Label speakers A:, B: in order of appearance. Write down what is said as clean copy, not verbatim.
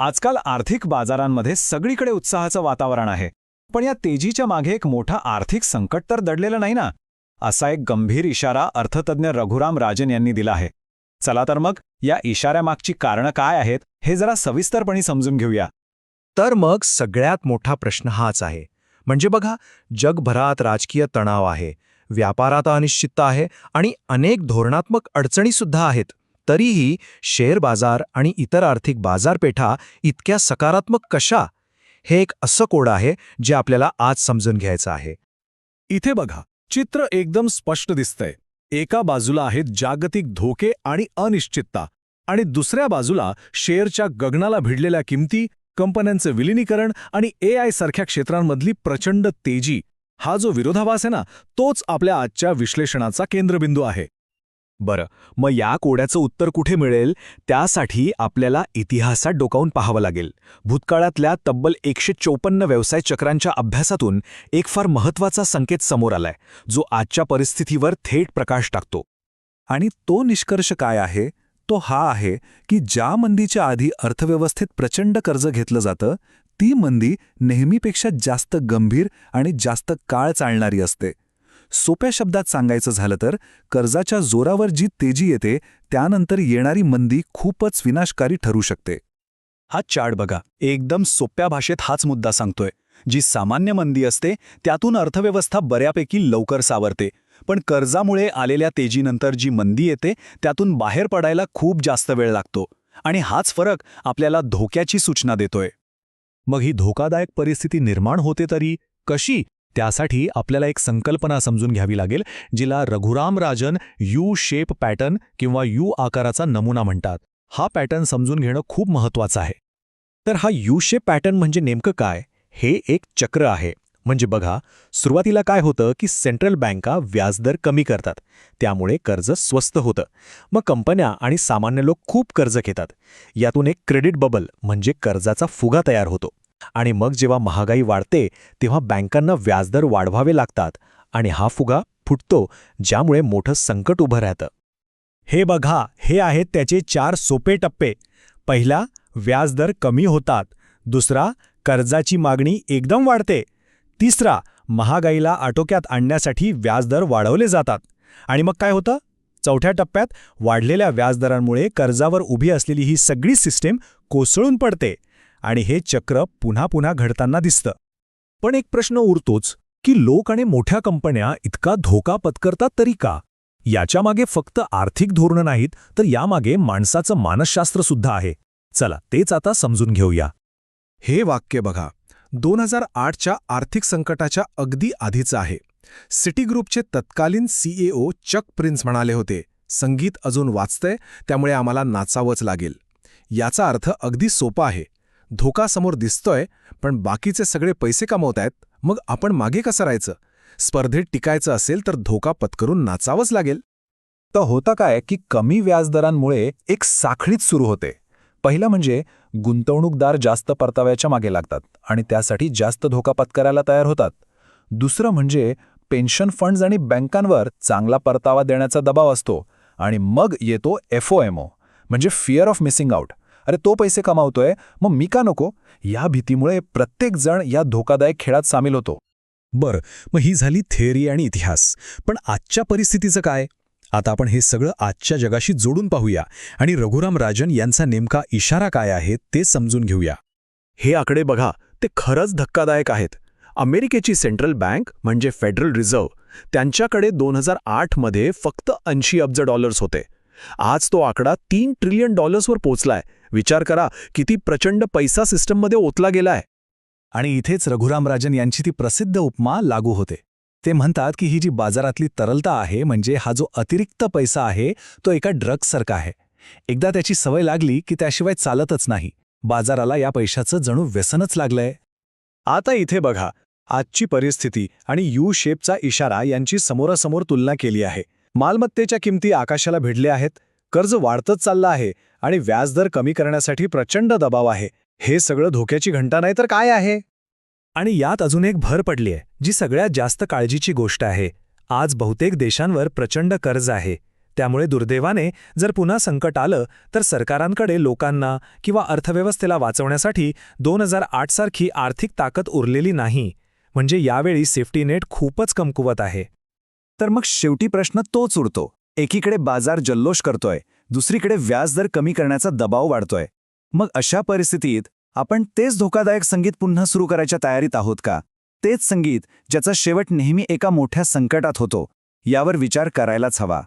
A: आजकाल आर्थिक बाजारांमध्ये सगळीकडे उत्साहाचं वातावरण आहे. पण या तेजीच्या मागे एक मोठा आर्थिक संकट तर दडलेलं नाही ना, असा एक गंभीर इशारा अर्थतज्ञ रघुराम राजन यांनी दिला आहे. चला तर मग या इशाऱ्यामागची कारणं काय आहेत हे जरा सविस्तरपणे समजून घेऊया.
B: तर मग सगळ्यात मोठा प्रश्न हाच आहे. म्हणजे बघा, जगभरात राजकीय तणाव आहे, व्यापारात अनिश्चितता आहे आणि अनेक धोरणात्मक अडचणीसुद्धा आहेत. तरीही शेअर बाजार आणि इतर आर्थिक बाजारपेठा इतक्या सकारात्मक कशा? हे एक असं कोड आहे जे आपल्याला आज समजून घ्यायचं आहे.
C: इथे बघा, चित्र एकदम स्पष्ट दिसतंय. एका बाजूला आहेत जागतिक धोके आणि अनिश्चितता, आणि दुसऱ्या बाजूला शेअरच्या गगनाला भिडलेल्या किमती, कंपन्यांचं विलिनीकरण आणि AI सारख्या क्षेत्रांमधली प्रचंड तेजी. हा जो विरोधाभास आहे ना, तोच आपल्या आजच्या विश्लेषणाचा केंद्रबिंदू आहे.
B: बरं, मग या कोड्याचं उत्तर कुठे मिळेल? त्यासाठी आपल्याला इतिहासात डोकावून पाहावं लागेल. भूतकाळातल्या तब्बल 154 व्यवसाय चक्रांच्या अभ्यासातून एक फार महत्त्वाचा संकेत समोर आलाय, जो आजच्या परिस्थितीवर थेट प्रकाश टाकतो.
D: आणि तो निष्कर्ष काय आहे? तो हा आहे की ज्या मंदीच्या आधी अर्थव्यवस्थेत प्रचंड कर्ज घेतलं जातं, ती मंदी नेहमीपेक्षा जास्त गंभीर आणि जास्त काळ चालणारी असते. सोप्या शब्दात सांगायचं झालं तर कर्जाच्या जोरावर जी तेजी येते, त्यानंतर येणारी मंदी खूपच विनाशकारी ठरू शकते.
A: हा चार्ट बघा, एकदम सोप्या भाषेत हाच मुद्दा सांगतोय. जी सामान्य मंदी असते त्यातून अर्थव्यवस्था बऱ्यापैकी लवकर सावरते, पण कर्जामुळे आलेल्या तेजीनंतर जी मंदी येते त्यातून बाहेर पडायला खूप जास्त वेळ लागतो. आणि हाच फरक आपल्याला धोक्याची सूचना देतोय.
B: मग ही धोकादायक परिस्थिती निर्माण होते तरी कशी? त्यासाठी आपल्याला एक संकल्पना समजून घ्यावी लागेल, जिला Raghuram Rajan U shape pattern किंवा यू आकाराचा नमुना म्हणतात. हा पॅटर्न समजून घेणं खूप महत्त्वाचं आहे. तर हा यू शेप पॅटर्न म्हणजे नेमकं काय? हे एक चक्र आहे. म्हणजे बघा, सुरुवातीला काय होतं की सेंट्रल बँका व्याजदर कमी करतात, त्यामुळे कर्ज स्वस्त होतं. मग कंपन्या आणि सामान्य लोक खूप कर्ज घेतात. यातून एक क्रेडिट बबल म्हणजे कर्जाचा फुगा तयार होतो. आणि मग जेव्हा महागाई वाढते तेव्हा बँकांना व्याजदर वाढवावे लागतात आणि हा फुगा फुटतो, ज्यामुळे मोठं संकट उभं राहतं.
A: हे बघा, हे आहेत त्याचे 4 सोपे टप्पे. पहिला, व्याजदर कमी होतात. दुसरा, कर्जाची मागणी एकदम वाढते. तिसरा, महागाईला आटोक्यात आणण्यासाठी व्याजदर वाढवले जातात. आणि मग काय होतं? चौथ्या टप्प्यात वाढलेल्या व्याजदरांमुळे कर्जावर उभी असलेली ही सगळी सिस्टीम कोसळून पडते आणि हे चक्र पुन्हा पुन्हा घडताना दिसतं.
B: पण एक प्रश्न उरतोच की लोक आणि मोठ्या कंपन्या इतका धोका पत्करतात तरी का? याच्यामागे फक्त आर्थिक धोरणं नाहीत, तर यामागे माणसाचं मानसशास्त्र सुद्धा आहे. चला तेच आता समजून घेऊया.
C: हे वाक्य बघा, 2008च्या आर्थिक संकटाच्या अगदी आधीचं आहे. सिटी ग्रुपचे तत्कालीन CEO चक प्रिन्स म्हणाले होते, संगीत अजून वाजतंय, त्यामुळे आम्हाला नाचावंच लागेल. याचा अर्थ अगदी सोपा आहे. धोका समोर दिसतोय, पण बाकीचे सगळे पैसे कमवतायत, मग आपण मागे कसं राहायचं? स्पर्धेत टिकायचं असेल तर धोका पत्करून नाचावंच लागेल.
D: तर होतं काय की कमी व्याजदरांमुळे एक साखळीच सुरू होते. पहिलं म्हणजे गुंतवणूकदार जास्त परताव्याच्या मागे लागतात आणि त्यासाठी जास्त धोका पत्करायला तयार होतात. दुसरं म्हणजे पेन्शन फंड्स आणि बँकांवर चांगला परतावा देण्याचा दबाव असतो. आणि मग येतो FOMO म्हणजे फिअर ऑफ मिसिंग आउट. अरे, तो पैसे कमावतोय, मग मी का नको? या भीतीमुळे प्रत्येक जण या धोकादायक खेळात सामील होतो.
B: बरं, मग ही झाली थेअरी आणि इतिहास. पण आजच्या परिस्थितीचं काय? आता आपण हे सगळं आजच्या जगाशी जोडून पाहूया आणि रघुराम राजन यांचा नेमका इशारा काय आहे ते समजून घेऊया.
C: हे आकडे बघा, ते खरंच धक्कादायक आहेत. अमेरिकेची सेंट्रल बँक म्हणजे फेडरल रिझर्व्ह, त्यांच्याकडे 2008 मध्ये फक्त $80 अब्ज होते. आज तो आकडा $3 ट्रिलियन वर पोचलाय. विचार करा किती प्रचंड पैसा सिस्टममध्ये ओतला गेलाय.
D: आणि इथेच रघुराम राजन यांची ती प्रसिद्ध उपमा लागू होते. ते म्हणतात की ही जी बाजारातली तरलता आहे, म्हणजे हा जो अतिरिक्त पैसा आहे, तो एका ड्रग्ससारखा आहे. एकदा त्याची सवय लागली की त्याशिवाय चालतच नाही. बाजाराला या पैशाचं जणू व्यसनच लागलंय.
A: आता इथे बघा, आजची परिस्थिती आणि यू शेपचा इशारा यांची समोरासमोर तुलना केली आहे. मालमत्तेच्या किमती आकाशाला भिडल्या आहेत, कर्ज वाढतच चाललं आहे आणि व्याजदर कमी करण्यासाठी प्रचंड दबाव आहे. हे सगळं धोक्याची घंटा नाही तर काय आहे?
B: आणि यात अजून एक भर पडली आहे, जी सगळ्यात जास्त काळजीची गोष्ट आहे. आज बहुतेक देशांवर प्रचंड कर्ज आहे.
A: त्यामुळे दुर्दैवाने जर पुन्हा संकट आलं तर सरकारांकडे लोकांना किंवा अर्थव्यवस्थेला वाचवण्यासाठी 2008 सारखी आर्थिक ताकद उरलेली नाही. म्हणजे यावेळी सेफ्टी नेट खूपच कमकुवत आहे.
D: तर मग शेवटी प्रश्न तोच उरतो. एकीकडे बाजार जल्लोष करतोय, दुसरीकडे व्याजदर कमी करण्याचा दबाव वाढतोय. मग अशा परिस्थितीत आपण तेच धोकादायक संगीत पुन्हा सुरू करायच्या तयारीत आहोत का? तेच संगीत ज्याचा शेवट नेहमी एका मोठ्या संकटात होतो. यावर विचार करायलाच हवा.